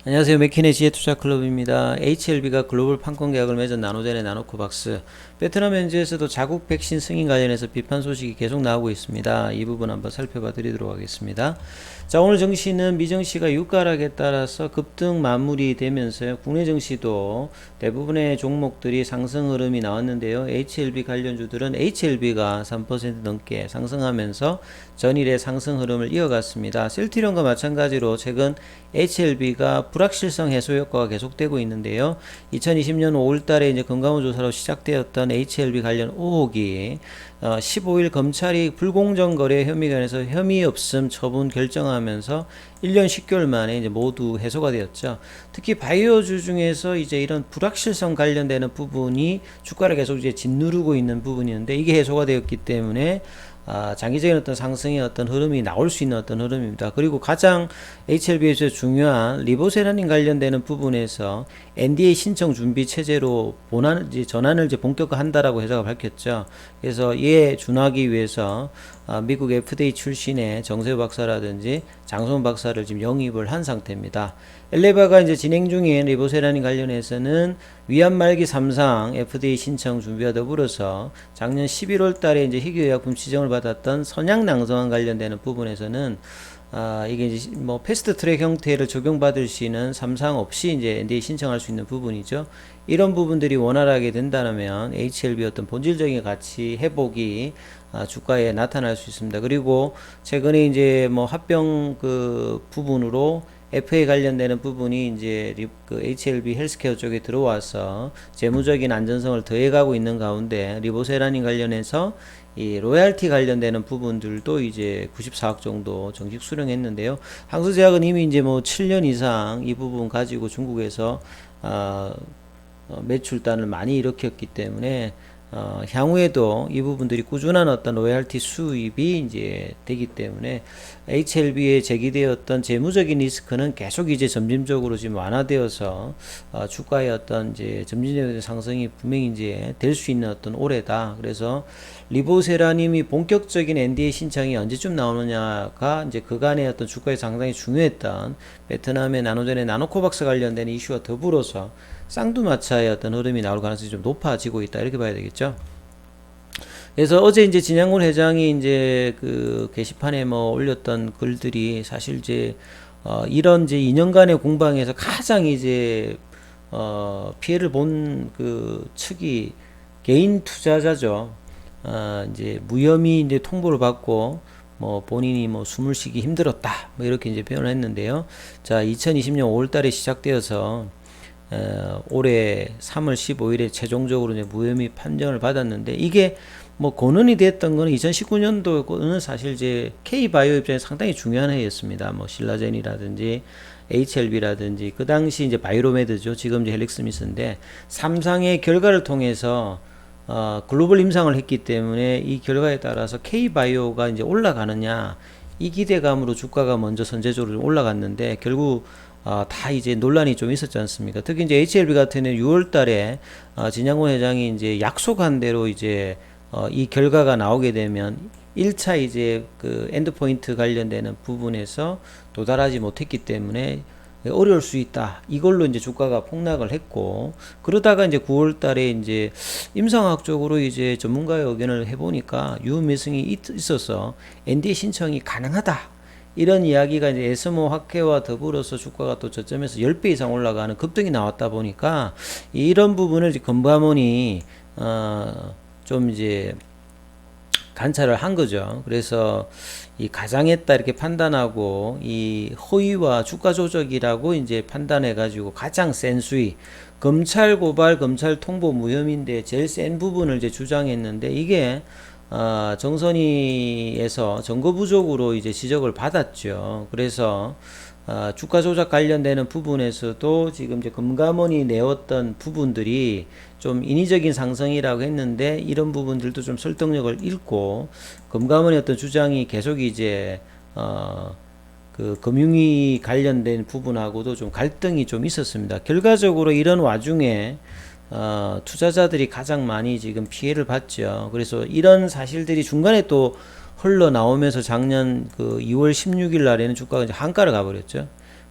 안녕하세요. 맥킨의 지혜투자클럽입니다. HLB가 글로벌 판권 계약을 맺은 나노젠의 나노코박스, 베트남 현지에서도 자국 백신 승인 관련해서 비판 소식이 계속 나오고 있습니다. 이 부분 한번 살펴봐 드리도록 하겠습니다. 자, 오늘 증시는 미증시가 유가락에 따라서 급등 마무리되면서요. 국내 증시도 대부분의 종목들이 상승 흐름이 나왔는데요. HLB 관련주들은 HLB가 3% 넘게 상승하면서 전일의 상승 흐름을 이어갔습니다. 셀트리온과 마찬가지로 최근 HLB가 불확실성 해소 효과가 계속되고 있는데요. 2020년 5월달에 이제 금감원 조사로 시작되었던 HLB 관련 의혹이 15일 검찰이 불공정 거래 혐의에 관해서 혐의 없음 처분 결정하면서 1년 10개월 만에 이제 모두 해소가 되었죠. 특히 바이오주 중에서 이제 이런 불확실성 관련되는 부분이 주가를 계속 이제 짓누르고 있는 부분이었는데 이게 해소가 되었기 때문에 장기적인 어떤 상승의 어떤 흐름이 나올 수 있는 어떤 흐름입니다. 그리고 가장 HLB에서 중요한 리보세라닌 관련되는 부분에서 NDA 신청 준비 체제로 전환을 이제 본격화한다라고 회사가 밝혔죠. 그래서 이에 준하기 위해서 미국 FDA 출신의 정세호 박사라든지 장성훈 박사를 지금 영입을 한 상태입니다. 엘레바가 이제 진행 중인 리보세라닌 관련해서는 위암 말기 3상 FDA 신청 준비와 더불어서 작년 11월 달에 이제 희귀의약품 지정을 받았던 선약낭성환 관련되는 부분에서는 이게 이제 뭐 패스트 트랙 형태를 적용받을 수 있는 3상 없이 이제 NDA 신청할 수 있는 부분이죠. 이런 부분들이 원활하게 된다면 HLB 어떤 본질적인 가치 회복이 주가에 나타날 수 있습니다. 그리고 최근에 이제 뭐 합병 그 부분으로 FA 관련되는 부분이 이제 그 HLB 헬스케어 쪽에 들어와서 재무적인 안전성을 더해가고 있는 가운데 리보세라닌 관련해서 이 로얄티 관련되는 부분들도 이제 94억 정도 정식 수령했는데요. 항소제약은 이미 이제 뭐 7년 이상 이 부분 가지고 중국에서 매출단을 많이 일으켰기 때문에 향후에도 이 부분들이 꾸준한 어떤 로얄티 수입이 이제 되기 때문에 HLB에 제기되었던 재무적인 리스크는 계속 이제 점진적으로 지금 완화되어서 주가의 어떤 이제 점진적인 상승이 분명히 이제 될 수 있는 어떤 올해다. 그래서 리보세라님이 본격적인 NDA 신청이 언제쯤 나오느냐가 이제 그간의 어떤 주가에 상당히 중요했던 베트남의 나노젠의 나노코박스 관련된 이슈와 더불어서 쌍두마차의 어떤 흐름이 나올 가능성이 좀 높아지고 있다 이렇게 봐야 되겠죠. 그래서 어제 이제 진양군 회장이 이제 그 게시판에 뭐 올렸던 글들이 사실 이제 이런 이제 2년간의 공방에서 가장 이제 피해를 본 그 측이 개인 투자자죠. 이제 무혐의 이제 통보를 받고 뭐 본인이 뭐 숨을 쉬기 힘들었다 뭐 이렇게 이제 표현을 했는데요. 자, 2020년 5월달에 시작되어서 올해 3월 15일에 최종적으로 이제 무혐의 판정을 받았는데 이게 뭐 고는이 됐던 거는 2019년도는 사실 이제 K바이오 입장에서 상당히 중요한 해였습니다. 뭐 신라젠이라든지 HLB라든지 그 당시 이제 바이로메드죠. 지금 이제 헬릭스미스인데 3상의 결과를 통해서 글로벌 임상을 했기 때문에 이 결과에 따라서 K바이오가 이제 올라가느냐 이 기대감으로 주가가 먼저 선제적으로 올라갔는데 결국 다 이제 논란이 좀 있었지 않습니까? 특히 이제 HLB 같은 경우는 6월 달에 진양곤 회장이 이제 약속한 대로 이제 이 결과가 나오게 되면 1차 이제 그 엔드포인트 관련되는 부분에서 도달하지 못했기 때문에 어려울 수 있다. 이걸로 이제 주가가 폭락을 했고, 그러다가 이제 9월 달에 이제 임상학적으로 이제 전문가의 의견을 해보니까 유매승이 있어서 NDA 신청이 가능하다. 이런 이야기가 이제 에스모 확대와 더불어서 주가가 또 저점에서 10배 이상 올라가는 급등이 나왔다 보니까 이런 부분을 이제 금감원이 좀 이제 관찰을 한 거죠. 그래서 이 가장했다 이렇게 판단하고 이 허위와 주가 조작이라고 이제 판단해 가지고 가장 센 수위 검찰 고발 검찰 통보 무혐의인데 제일 센 부분을 이제 주장했는데 이게 정선이에서 정거 부족으로 이제 지적을 받았죠. 그래서 주가 조작 관련되는 부분에서도 지금 이제 금감원이 내었던 부분들이 좀 인위적인 상승이라고 했는데 이런 부분들도 좀 설득력을 잃고 금감원의 어떤 주장이 계속 이제 그 금융위 관련된 부분하고도 좀 갈등이 좀 있었습니다. 결과적으로 이런 와중에 투자자들이 가장 많이 지금 피해를 봤죠. 그래서 이런 사실들이 중간에 또 흘러나오면서 작년 그 2월 16일 날에는 주가가 이제 한가를 가버렸죠.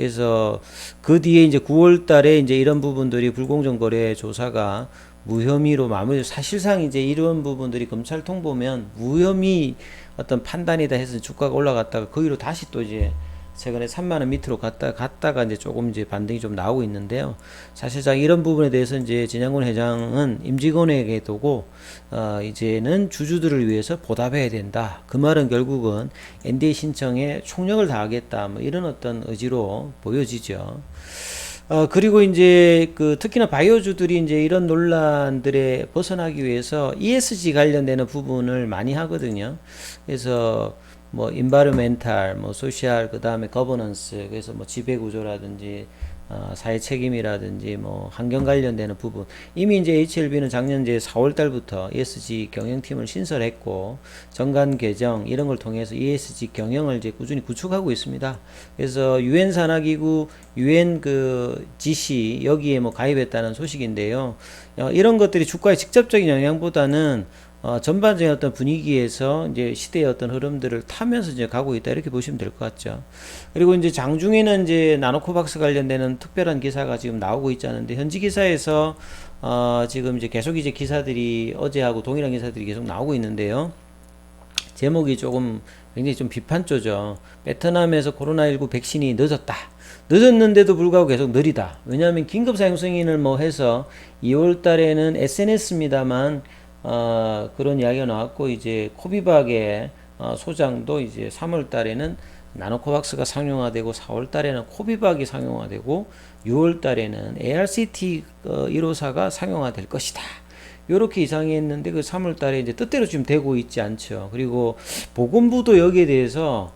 그래서 그 뒤에 이제 9월 달에 이제 이런 부분들이 불공정 거래 조사가 무혐의로 마무리, 사실상 이제 이런 부분들이 검찰 통보면 무혐의 어떤 판단이다 해서 주가가 올라갔다가 거기로 다시 또 이제 최근에 3만 원 밑으로 갔다가 이제 조금 이제 반등이 좀 나오고 있는데요. 사실상 이런 부분에 대해서 이제 진양군 회장은 임직원에게 두고 이제는 주주들을 위해서 보답해야 된다. 그 말은 결국은 NDA 신청에 총력을 다하겠다. 뭐 이런 어떤 의지로 보여지죠. 그리고 이제 특히나 바이오주들이 이제 이런 논란들에 벗어나기 위해서 ESG 관련되는 부분을 많이 하거든요. 그래서 뭐 인바이러멘탈, 뭐 소셜, 그다음에 거버넌스, 그래서 뭐 지배 구조라든지 사회 책임이라든지 뭐 환경 관련되는 부분, 이미 이제 HLB는 작년 이제 4월 달부터 ESG 경영팀을 신설했고 정관 개정 이런 걸 통해서 ESG 경영을 이제 꾸준히 구축하고 있습니다. 그래서 유엔 산하기구 유엔 GC 여기에 뭐 가입했다는 소식인데요. 이런 것들이 주가에 직접적인 영향보다는 전반적인 어떤 분위기에서 이제 시대의 어떤 흐름들을 타면서 이제 가고 있다 이렇게 보시면 될 것 같죠. 그리고 이제 장중에는 이제 나노코박스 관련되는 특별한 기사가 지금 나오고 있지 않은데 현지 기사에서 지금 이제 계속 이제 기사들이 어제하고 동일한 기사들이 계속 나오고 있는데요. 제목이 조금 굉장히 좀 비판조죠. 베트남에서 코로나19 백신이 늦었는데도 불구하고 계속 느리다. 왜냐하면 긴급 사용 승인을 뭐 해서 2월 달에는 SNS입니다만 그런 이야기가 나왔고 이제 코비박의 소장도 이제 3월 달에는 나노코박스가 상용화되고 4월 달에는 코비박이 상용화되고 6월 달에는 ARCT 154가 상용화될 것이다. 요렇게 이상했는데 그 3월 달에 이제 뜻대로 지금 되고 있지 않죠. 그리고 보건부도 여기에 대해서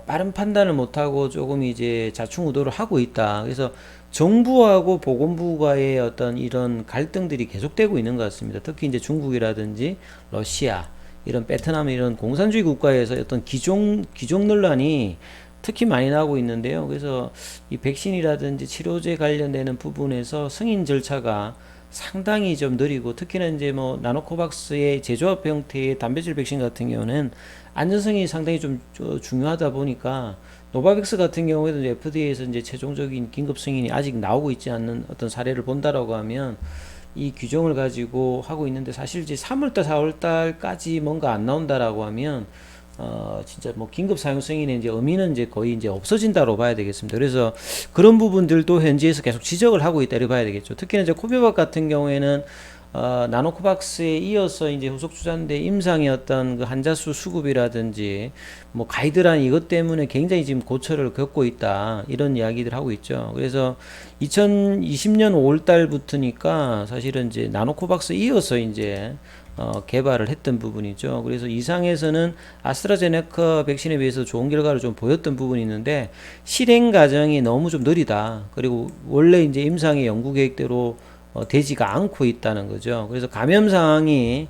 빠른 판단을 못하고 조금 이제 좌충우돌을 하고 있다. 그래서 정부하고 보건부와의 어떤 이런 갈등들이 계속되고 있는 것 같습니다. 특히 이제 중국이라든지 러시아, 이런 베트남 이런 공산주의 국가에서 어떤 기종 논란이 특히 많이 나오고 있는데요. 그래서 이 백신이라든지 치료제 관련되는 부분에서 승인 절차가 상당히 좀 느리고 특히나 이제 뭐 나노코박스의 제조합 형태의 단백질 백신 같은 경우는 안전성이 상당히 좀 중요하다 보니까 노바백스 같은 경우에도 FDA에서 이제 최종적인 긴급 승인이 아직 나오고 있지 않는 어떤 사례를 본다라고 하면 이 규정을 가지고 하고 있는데 사실 이제 3월달, 4월달까지 뭔가 안 나온다라고 하면 진짜 뭐 긴급 사용 승인의 이제 의미는 이제 거의 이제 없어진다로 봐야 되겠습니다. 그래서 그런 부분들도 현지에서 계속 지적을 하고 있다 이렇게 봐야 되겠죠. 특히나 이제 코비박 같은 경우에는 나노코박스에 이어서 이제 후속 주자인데 임상의 어떤 그 환자 수 수급이라든지 뭐 가이드라인 이것 때문에 굉장히 지금 고초를 겪고 있다 이런 이야기들 하고 있죠. 그래서 2020년 5월 달부터니까 사실은 이제 나노코박스 이어서 이제 개발을 했던 부분이죠. 그래서 이상에서는 아스트라제네카 백신에 비해서 좋은 결과를 좀 보였던 부분이 있는데 실행 과정이 너무 좀 느리다. 그리고 원래 이제 임상의 연구 계획대로 되지가 않고 있다는 거죠. 그래서 감염 상황이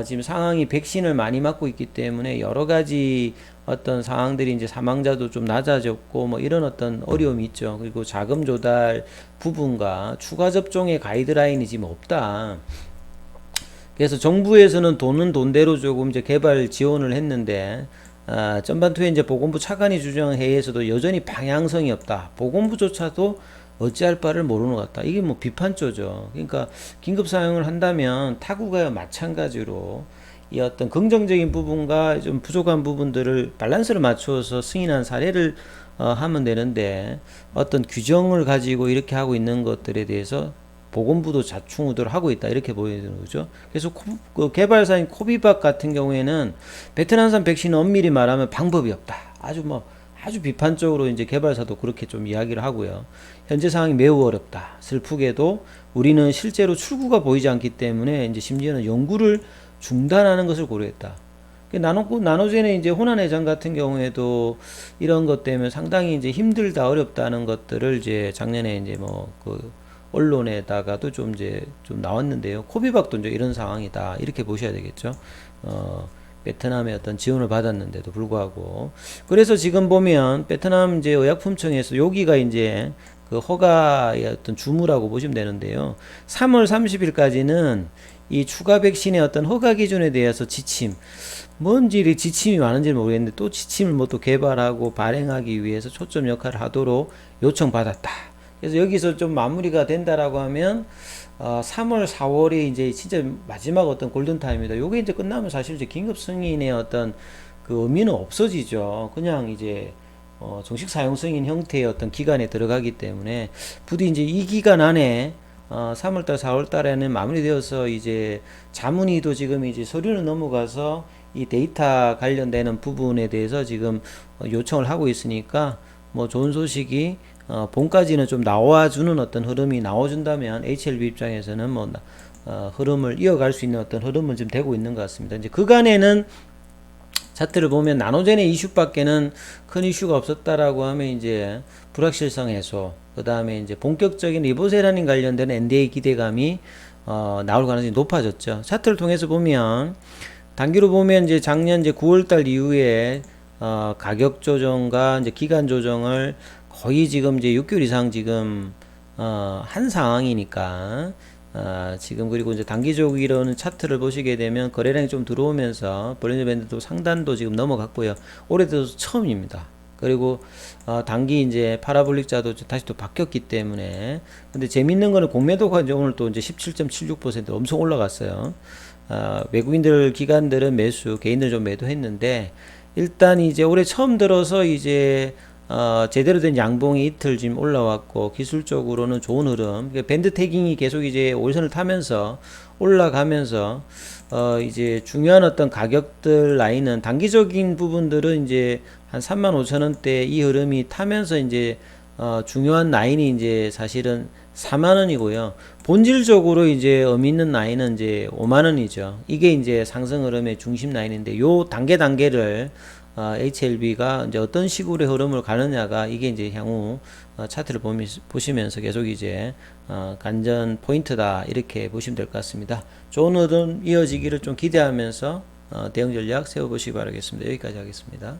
지금 상황이 백신을 많이 맞고 있기 때문에 여러 가지 어떤 상황들이 이제 사망자도 좀 낮아졌고 뭐 이런 어떤 어려움이 있죠. 그리고 자금 조달 부분과 추가 접종의 가이드라인이 지금 없다. 그래서 정부에서는 돈은 돈대로 조금 이제 개발 지원을 했는데 전반투에 이제 보건부 차관이 주정한 회의에서도 여전히 방향성이 없다. 보건부조차도 어찌할 바를 모르는 것 같다. 이게 뭐 비판조죠. 그러니까 긴급 사용을 한다면 타국과 마찬가지로 이 어떤 긍정적인 부분과 좀 부족한 부분들을 밸런스를 맞추어서 승인한 사례를 하면 되는데 어떤 규정을 가지고 이렇게 하고 있는 것들에 대해서 보건부도 좌충우돌을 하고 있다 이렇게 보이는 거죠. 그래서 그 개발사인 코비박 같은 경우에는 베트남산 백신은 엄밀히 말하면 방법이 없다. 아주 비판적으로 이제 개발사도 그렇게 좀 이야기를 하고요. 현재 상황이 매우 어렵다. 슬프게도 우리는 실제로 출구가 보이지 않기 때문에 이제 심지어는 연구를 중단하는 것을 고려했다. 나노젠의 이제 호난 회장 같은 경우에도 이런 것 때문에 상당히 이제 힘들다 어렵다는 것들을 이제 작년에 이제 언론에다가도 좀 나왔는데요. 코비박도 이제 이런 상황이다. 이렇게 보셔야 되겠죠. 베트남의 어떤 지원을 받았는데도 불구하고. 그래서 지금 보면 베트남 이제 의약품청에서 여기가 이제 그 허가의 어떤 주무라고 보시면 되는데요. 3월 30일까지는 이 추가 백신의 어떤 허가 기준에 대해서 지침, 뭔지 이렇게 지침이 많은지 모르겠는데 또 지침을 뭐 또 개발하고 발행하기 위해서 초점 역할을 하도록 요청받았다. 그래서 여기서 좀 마무리가 된다라고 하면 3월, 4월이 이제 진짜 마지막 어떤 골든타임이다. 요게 이제 끝나면 사실 이제 긴급 승인의 어떤 그 의미는 없어지죠. 그냥 이제 정식 사용 승인 형태의 어떤 기간에 들어가기 때문에 부디 이제 이 기간 안에 3월달, 4월달에는 마무리되어서 이제 자문위도 지금 이제 서류는 넘어가서 이 데이터 관련되는 부분에 대해서 지금 요청을 하고 있으니까 뭐 좋은 소식이 봄까지는 좀 나와주는 어떤 흐름이 나와준다면 HLB 입장에서는 뭐 흐름을 이어갈 수 있는 어떤 흐름은 지금 되고 있는 것 같습니다. 이제 그간에는 차트를 보면 나노젠의 이슈밖에는 큰 이슈가 없었다라고 하면 이제 불확실성 해소, 그 다음에 이제 본격적인 리보세라닌 관련된 NDA 기대감이 나올 가능성이 높아졌죠. 차트를 통해서 보면 단기로 보면 이제 작년 이제 9월달 이후에 가격 조정과 이제 기간 조정을 거의 지금 이제 6개월 이상 지금 한 상황이니까 지금 그리고 이제 단기적으로는 차트를 보시게 되면 거래량이 좀 들어오면서 볼린저 밴드도 상단도 지금 넘어갔고요. 올해 들어서 처음입니다. 그리고 단기 이제 파라볼릭자도 다시 또 바뀌었기 때문에 근데 재밌는 거는 공매도가 이제 오늘 또 이제 17.76% 엄청 올라갔어요. 외국인들 기관들은 매수, 개인들 좀 매도했는데 일단 이제 올해 처음 들어서 이제 제대로 된 양봉이 이틀 지금 올라왔고 기술적으로는 좋은 흐름. 밴드 태깅이 계속 이제 올선을 타면서 올라가면서 이제 중요한 어떤 가격들 라인은 단기적인 부분들은 이제 한 35,000원대 이 흐름이 타면서 이제 중요한 라인이 이제 사실은 4만원이고요. 본질적으로 이제 의미 있는 라인은 이제 5만원이죠. 이게 이제 상승 흐름의 중심 라인인데 요 단계를 HLB가 이제 어떤 식으로의 흐름을 가느냐가 이게 이제 향후 차트를 보시면서 계속 이제 관전 포인트다 이렇게 보시면 될 것 같습니다. 좋은 흐름 이어지기를 좀 기대하면서 대응 전략 세워보시기 바라겠습니다. 여기까지 하겠습니다.